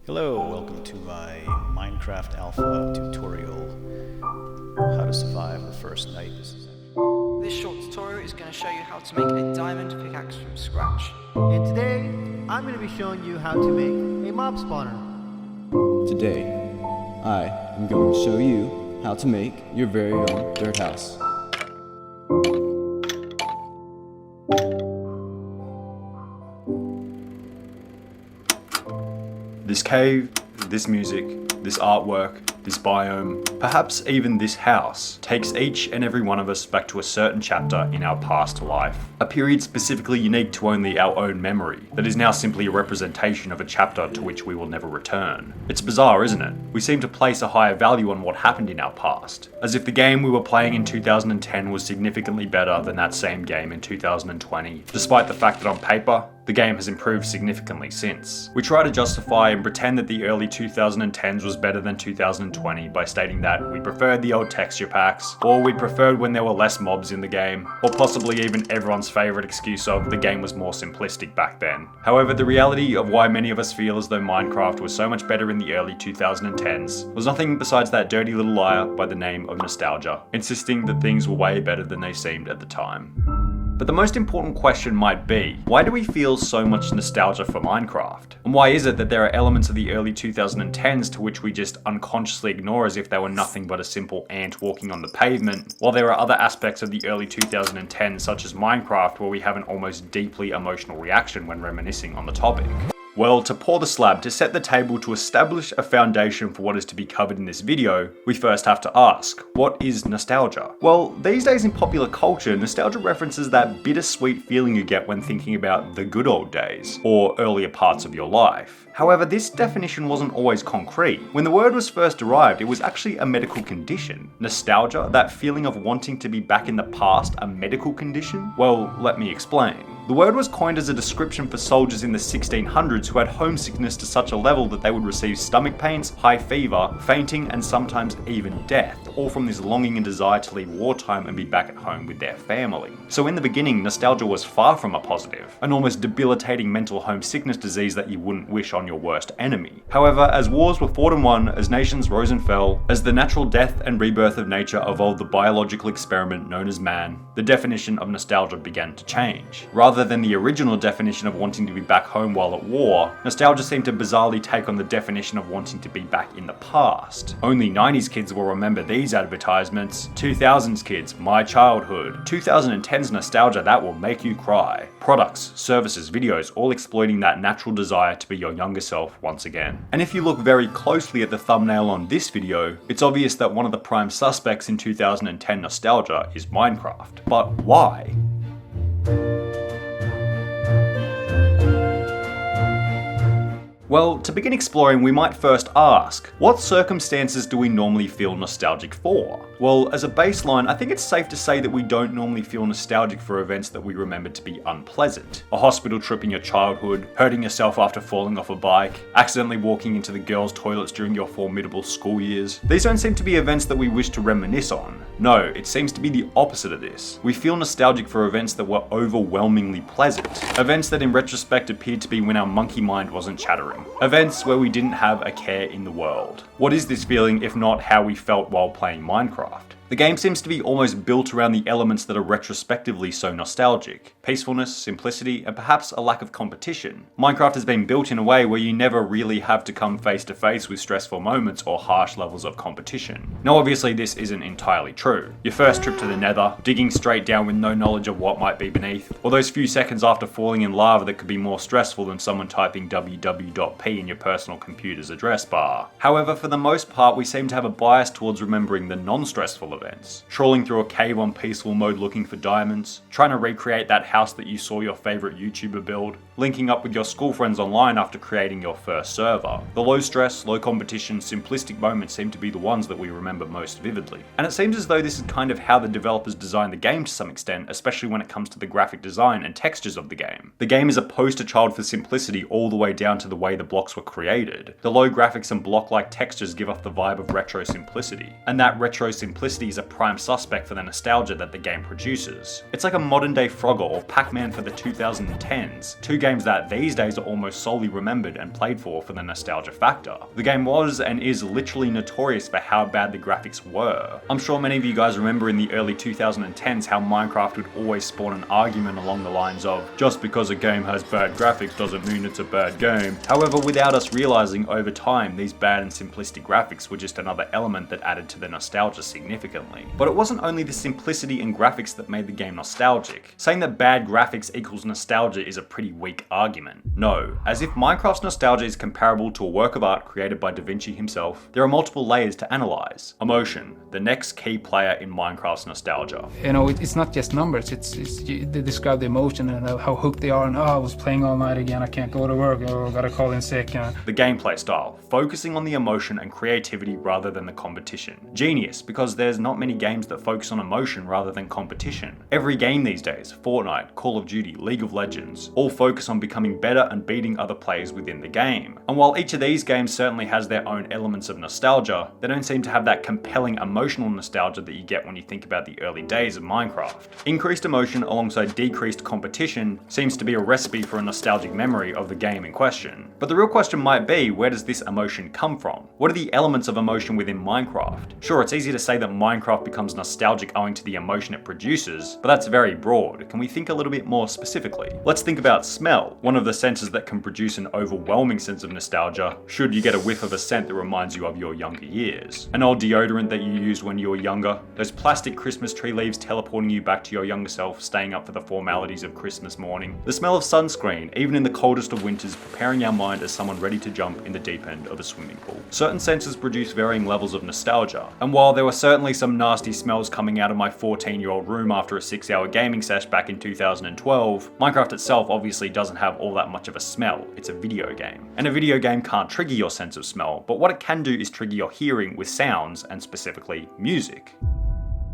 Hello, welcome to my Minecraft Alpha tutorial, how to survive the first night. This short tutorial is going to show you how to make a diamond pickaxe from scratch. And today, I'm going to be showing you how to make a mob spawner. Today, I am going to show you how to make your very own dirt house. This cave, this music, this artwork, this biome, perhaps even this house, takes each and every one of us back to a certain chapter in our past life. A period specifically unique to only our own memory, that is now simply a representation of a chapter to which we will never return. It's bizarre, isn't it? We seem to place a higher value on what happened in our past, as if the game we were playing in 2010 was significantly better than that same game in 2020, despite the fact that on paper, the game has improved significantly since. We try to justify and pretend that the early 2010s was better than 2020 by stating that we preferred the old texture packs, or we preferred when there were less mobs in the game, or possibly even everyone's favourite excuse of the game was more simplistic back then. However, the reality of why many of us feel as though Minecraft was so much better in the early 2010s was nothing besides that dirty little liar by the name of nostalgia, insisting that things were way better than they seemed at the time. But the most important question might be, why do we feel so much nostalgia for Minecraft? And why is it that there are elements of the early 2010s to which we just unconsciously ignore as if they were nothing but a simple ant walking on the pavement, while there are other aspects of the early 2010s such as Minecraft where we have an almost deeply emotional reaction when reminiscing on the topic? Well, to pour the slab, to set the table, to establish a foundation for what is to be covered in this video, we first have to ask, what is nostalgia? Well, these days in popular culture, nostalgia references that bittersweet feeling you get when thinking about the good old days, or earlier parts of your life. However, this definition wasn't always concrete. When the word was first derived, it was actually a medical condition. Nostalgia, that feeling of wanting to be back in the past, a medical condition? Well, let me explain. The word was coined as a description for soldiers in the 1600s who had homesickness to such a level that they would receive stomach pains, high fever, fainting, and sometimes even death, all from this longing and desire to leave wartime and be back at home with their family. So in the beginning, nostalgia was far from a positive, an almost debilitating mental homesickness disease that you wouldn't wish on your worst enemy. However, as wars were fought and won, as nations rose and fell, as the natural death and rebirth of nature evolved the biological experiment known as man, the definition of nostalgia began to change. Rather than the original definition of wanting to be back home while at war, nostalgia seemed to bizarrely take on the definition of wanting to be back in the past. Only 90s kids will remember these advertisements. 2000s kids, my childhood. 2010s nostalgia that will make you cry. Products, services, videos, all exploiting that natural desire to be your younger self once again. And if you look very closely at the thumbnail on this video, it's obvious that one of the prime suspects in 2010 nostalgia is Minecraft. But why? Well, to begin exploring, we might first ask, what circumstances do we normally feel nostalgic for? Well, as a baseline, I think it's safe to say that we don't normally feel nostalgic for events that we remember to be unpleasant. A hospital trip in your childhood, hurting yourself after falling off a bike, accidentally walking into the girls' toilets during your formidable school years. These don't seem to be events that we wish to reminisce on. No, it seems to be the opposite of this. We feel nostalgic for events that were overwhelmingly pleasant. Events that in retrospect appeared to be when our monkey mind wasn't chattering. Events where we didn't have a care in the world. What is this feeling if not how we felt while playing Minecraft? The game seems to be almost built around the elements that are retrospectively so nostalgic. Peacefulness, simplicity, and perhaps a lack of competition. Minecraft has been built in a way where you never really have to come face to face with stressful moments or harsh levels of competition. Now obviously this isn't entirely true. Your first trip to the nether, digging straight down with no knowledge of what might be beneath, or those few seconds after falling in lava that could be more stressful than someone typing www.p in your personal computer's address bar. However, for the most part we seem to have a bias towards remembering the non-stressful events. Trawling through a cave on peaceful mode looking for diamonds, trying to recreate that house that you saw your favourite YouTuber build, linking up with your school friends online after creating your first server. The low stress, low competition, simplistic moments seem to be the ones that we remember most vividly. And it seems as though this is kind of how the developers designed the game to some extent, especially when it comes to the graphic design and textures of the game. The game is a poster child for simplicity all the way down to the way the blocks were created. The low graphics and block-like textures give off the vibe of retro simplicity. And that retro simplicity is a prime suspect for the nostalgia that the game produces. It's like a modern day Frogger or Pac-Man for the 2010s, two games that these days are almost solely remembered and played for the nostalgia factor. The game was and is literally notorious for how bad the graphics were. I'm sure many of you guys remember in the early 2010s how Minecraft would always spawn an argument along the lines of, just because a game has bad graphics doesn't mean it's a bad game. However, without us realizing over time, these bad and simplistic graphics were just another element that added to the nostalgia significantly. But it wasn't only the simplicity in graphics that made the game nostalgic. Saying that bad graphics equals nostalgia is a pretty weak argument. No, as if Minecraft's nostalgia is comparable to a work of art created by Da Vinci himself, there are multiple layers to analyze. Emotion, the next key player in Minecraft's nostalgia. You know, it's not just numbers, they describe the emotion and how hooked they are, and I was playing all night again, I can't go to work, I gotta call in sick. The gameplay style, focusing on the emotion and creativity rather than the competition. Genius, because there's not many games that focus on emotion rather than competition. Every game these days, Fortnite, Call of Duty, League of Legends, all focus on becoming better and beating other players within the game. And while each of these games certainly has their own elements of nostalgia, they don't seem to have that compelling emotional nostalgia that you get when you think about the early days of Minecraft. Increased emotion alongside decreased competition seems to be a recipe for a nostalgic memory of the game in question. But the real question might be, where does this emotion come from? What are the elements of emotion within Minecraft? Sure, it's easy to say that Minecraft becomes nostalgic owing to the emotion it produces, but that's very broad. Can we think a little bit more specifically? Let's think about smell, one of the senses that can produce an overwhelming sense of nostalgia should you get a whiff of a scent that reminds you of your younger years. An old deodorant that you used when you were younger, those plastic Christmas tree leaves teleporting you back to your younger self, staying up for the formalities of Christmas morning, the smell of sunscreen, even in the coldest of winters, preparing our mind as someone ready to jump in the deep end of a swimming pool. Certain senses produce varying levels of nostalgia, and while there were certainly some nasty smells coming out of my 14-year-old room after a 6-hour gaming sesh back in 2012, Minecraft itself obviously doesn't have all that much of a smell. It's a video game. And a video game can't trigger your sense of smell, but what it can do is trigger your hearing with sounds, and specifically music.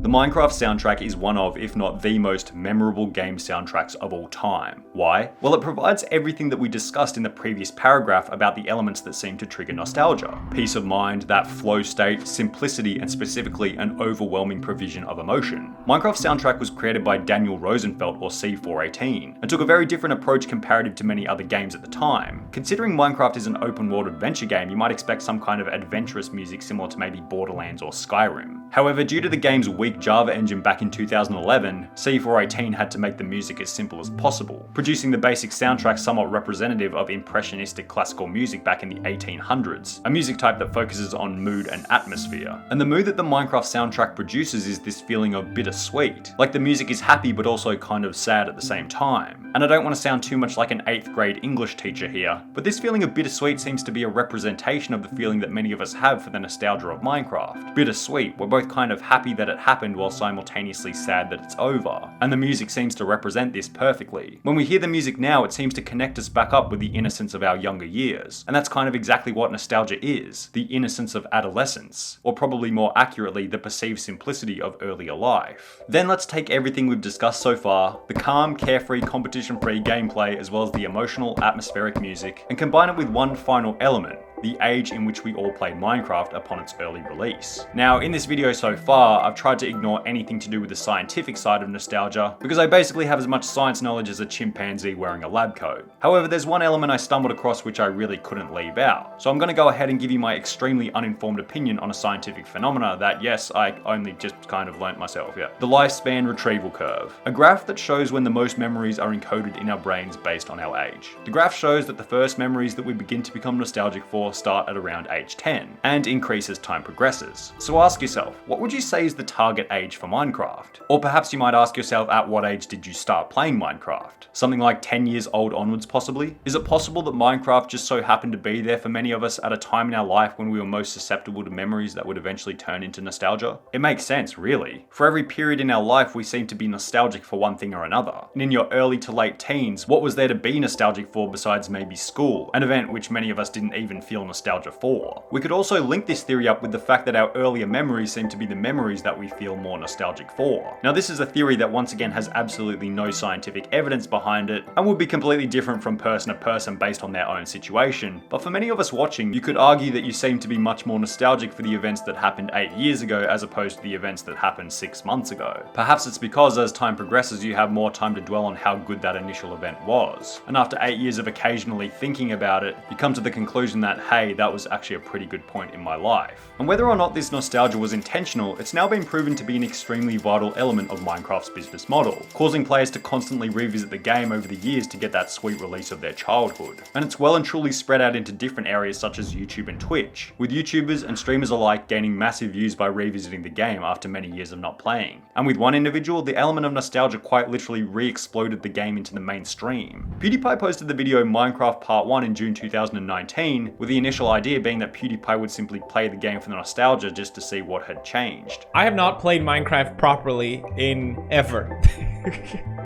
The Minecraft soundtrack is one of, if not the most memorable game soundtracks of all time. Why? Well, it provides everything that we discussed in the previous paragraph about the elements that seem to trigger nostalgia. Peace of mind, that flow state, simplicity, and specifically an overwhelming provision of emotion. Minecraft's soundtrack was created by Daniel Rosenfeld, or C418, and took a very different approach comparative to many other games at the time. Considering Minecraft is an open world adventure game, you might expect some kind of adventurous music similar to maybe Borderlands or Skyrim. However, due to the game's weak Java engine back in 2011, C418 had to make the music as simple as possible, producing the basic soundtrack somewhat representative of impressionistic classical music back in the 1800s, a music type that focuses on mood and atmosphere. And the mood that the Minecraft soundtrack produces is this feeling of bittersweet, like the music is happy but also kind of sad at the same time. And I don't want to sound too much like an 8th grade English teacher here, but this feeling of bittersweet seems to be a representation of the feeling that many of us have for the nostalgia of Minecraft. Bittersweet, we're both kind of happy that it happened while simultaneously sad that it's over. And the music seems to represent this perfectly. When we hear the music now, it seems to connect us back up with the innocence of our younger years. And that's kind of exactly what nostalgia is, the innocence of adolescence, or probably more accurately, the perceived simplicity of earlier life. Then let's take everything we've discussed so far, the calm, carefree, competition-free gameplay, as well as the emotional, atmospheric music, and combine it with one final element, the age in which we all played Minecraft upon its early release. Now, in this video so far, I've tried to ignore anything to do with the scientific side of nostalgia, because I basically have as much science knowledge as a chimpanzee wearing a lab coat. However, there's one element I stumbled across which I really couldn't leave out. So I'm going to go ahead and give you my extremely uninformed opinion on a scientific phenomena that, yes, I only just kind of learnt myself, yeah. The lifespan retrieval curve. A graph that shows when the most memories are encoded in our brains based on our age. The graph shows that the first memories that we begin to become nostalgic for start at around age 10, and increase as time progresses. So ask yourself, what would you say is the target age for Minecraft? Or perhaps you might ask yourself, at what age did you start playing Minecraft? Something like 10 years old onwards possibly? Is it possible that Minecraft just so happened to be there for many of us at a time in our life when we were most susceptible to memories that would eventually turn into nostalgia? It makes sense, really. For every period in our life, we seem to be nostalgic for one thing or another. And in your early to late teens, what was there to be nostalgic for besides maybe school, an event which many of us didn't even feel feel nostalgia for. We could also link this theory up with the fact that our earlier memories seem to be the memories that we feel more nostalgic for. Now, this is a theory that once again has absolutely no scientific evidence behind it and would be completely different from person to person based on their own situation, but for many of us watching, you could argue that you seem to be much more nostalgic for the events that happened 8 years ago as opposed to the events that happened 6 months ago. Perhaps it's because as time progresses you have more time to dwell on how good that initial event was, and after 8 years of occasionally thinking about it, you come to the conclusion that, hey, that was actually a pretty good point in my life. And whether or not this nostalgia was intentional, it's now been proven to be an extremely vital element of Minecraft's business model, causing players to constantly revisit the game over the years to get that sweet release of their childhood. And it's well and truly spread out into different areas such as YouTube and Twitch, with YouTubers and streamers alike gaining massive views by revisiting the game after many years of not playing. And with one individual, the element of nostalgia quite literally re-exploded the game into the mainstream. PewDiePie posted the video Minecraft Part 1 in June 2019, with the initial idea being that PewDiePie would simply play the game for the nostalgia just to see what had changed. I have not played Minecraft properly in ever.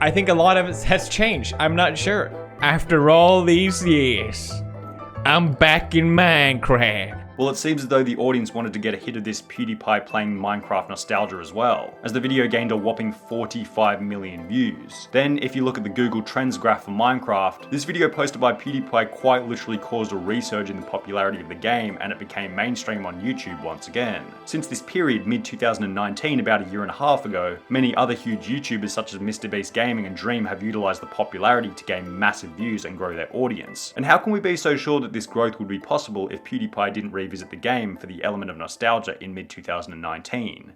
I think a lot of it has changed. I'm not sure. After all these years, I'm back in Minecraft. Well, it seems as though the audience wanted to get a hit of this PewDiePie playing Minecraft nostalgia as well, as the video gained a whopping 45 million views. Then, if you look at the Google Trends graph for Minecraft, this video posted by PewDiePie quite literally caused a resurge in the popularity of the game, and it became mainstream on YouTube once again. Since this period, mid-2019, about a year and a half ago, many other huge YouTubers such as MrBeast Gaming and Dream have utilised the popularity to gain massive views and grow their audience. And how can we be so sure that this growth would be possible if PewDiePie didn't revisit the game for the element of nostalgia in mid-2019?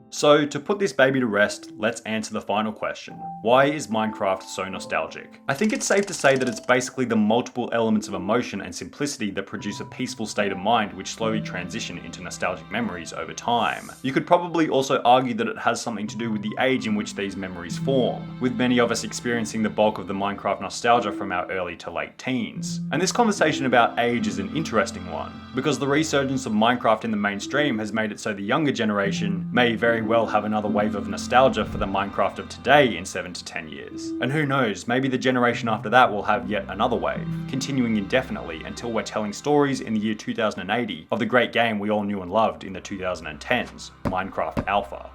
So, to put this baby to rest, let's answer the final question. Why is Minecraft so nostalgic? I think it's safe to say that it's basically the multiple elements of emotion and simplicity that produce a peaceful state of mind which slowly transition into nostalgic memories over time. You could probably also argue that it has something to do with the age in which these memories form, with many of us experiencing the bulk of the Minecraft nostalgia from our early to late teens. And this conversation about age is an interesting one, because the resurgence of Minecraft in the mainstream has made it so the younger generation may very well have another wave of nostalgia for the Minecraft of today in 7 to 10 years. And who knows, maybe the generation after that will have yet another wave, continuing indefinitely until we're telling stories in the year 2080 of the great game we all knew and loved in the 2010s, Minecraft Alpha.